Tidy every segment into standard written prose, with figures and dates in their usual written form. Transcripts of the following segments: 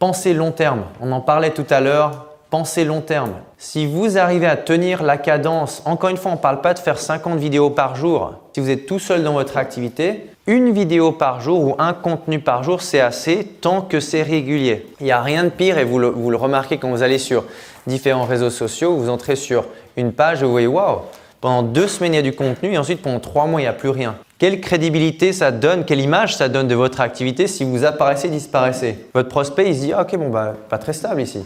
Pensez long terme. On en parlait tout à l'heure. Pensez long terme. Si vous arrivez à tenir la cadence, encore une fois, on ne parle pas de faire 50 vidéos par jour. Si vous êtes tout seul dans votre activité, une vidéo par jour ou un contenu par jour, c'est assez tant que c'est régulier. Il n'y a rien de pire et vous le remarquez quand vous allez sur différents réseaux sociaux, vous entrez sur une page et vous voyez « Waouh, pendant 2 semaines, il y a du contenu et ensuite pendant 3 mois, il n'y a plus rien. » Quelle crédibilité ça donne, quelle image ça donne de votre activité si vous apparaissez, disparaissez? Votre prospect, il se dit « Ok, bon, bah, pas très stable ici. »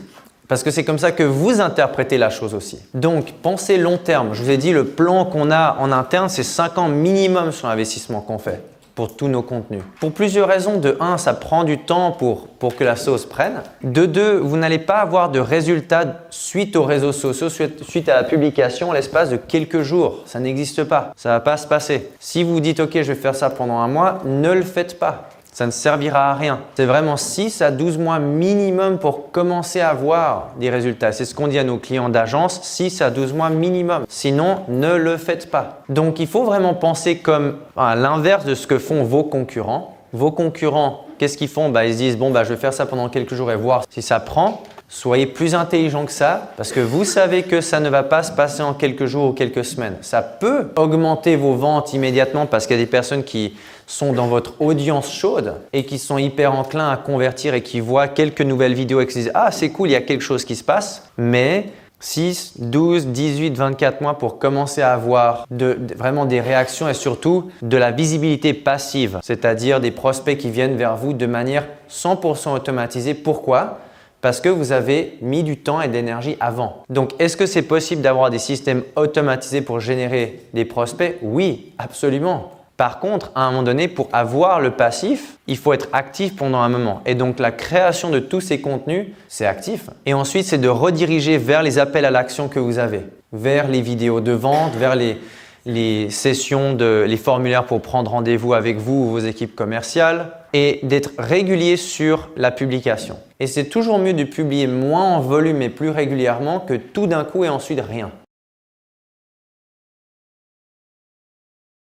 Parce que c'est comme ça que vous interprétez la chose aussi. Donc, pensez long terme. Je vous ai dit, le plan qu'on a en interne, c'est 5 ans minimum sur l'investissement qu'on fait pour tous nos contenus. Pour plusieurs raisons. De 1, ça prend du temps pour que la sauce prenne. De 2, vous n'allez pas avoir de résultats suite aux réseaux sociaux, suite à la publication en l'espace de quelques jours. Ça n'existe pas. Ça ne va pas se passer. Si vous dites « Ok, je vais faire ça pendant un mois », ne le faites pas. Ça ne servira à rien. C'est vraiment 6 à 12 mois minimum pour commencer à avoir des résultats. C'est ce qu'on dit à nos clients d'agence, 6 à 12 mois minimum. Sinon, ne le faites pas. Donc, il faut vraiment penser comme à l'inverse de ce que font vos concurrents. Vos concurrents, qu'est-ce qu'ils font? Ils se disent « Bon, je vais faire ça pendant quelques jours et voir si ça prend ». Soyez plus intelligent que ça parce que vous savez que ça ne va pas se passer en quelques jours ou quelques semaines. Ça peut augmenter vos ventes immédiatement parce qu'il y a des personnes qui sont dans votre audience chaude et qui sont hyper enclins à convertir et qui voient quelques nouvelles vidéos et qui se disent « Ah, c'est cool, il y a quelque chose qui se passe. » Mais 6, 12, 18, 24 mois pour commencer à avoir vraiment des réactions et surtout de la visibilité passive, c'est-à-dire des prospects qui viennent vers vous de manière 100% automatisée. Pourquoi? Parce que vous avez mis du temps et de l'énergie avant. Donc, est-ce que c'est possible d'avoir des systèmes automatisés pour générer des prospects? Oui, absolument. Par contre, à un moment donné, pour avoir le passif, il faut être actif pendant un moment. Et donc, la création de tous ces contenus, c'est actif. Et ensuite, c'est de rediriger vers les appels à l'action que vous avez, vers les vidéos de vente, vers les sessions, les formulaires pour prendre rendez-vous avec vous ou vos équipes commerciales et d'être régulier sur la publication. Et c'est toujours mieux de publier moins en volume et plus régulièrement que tout d'un coup et ensuite rien.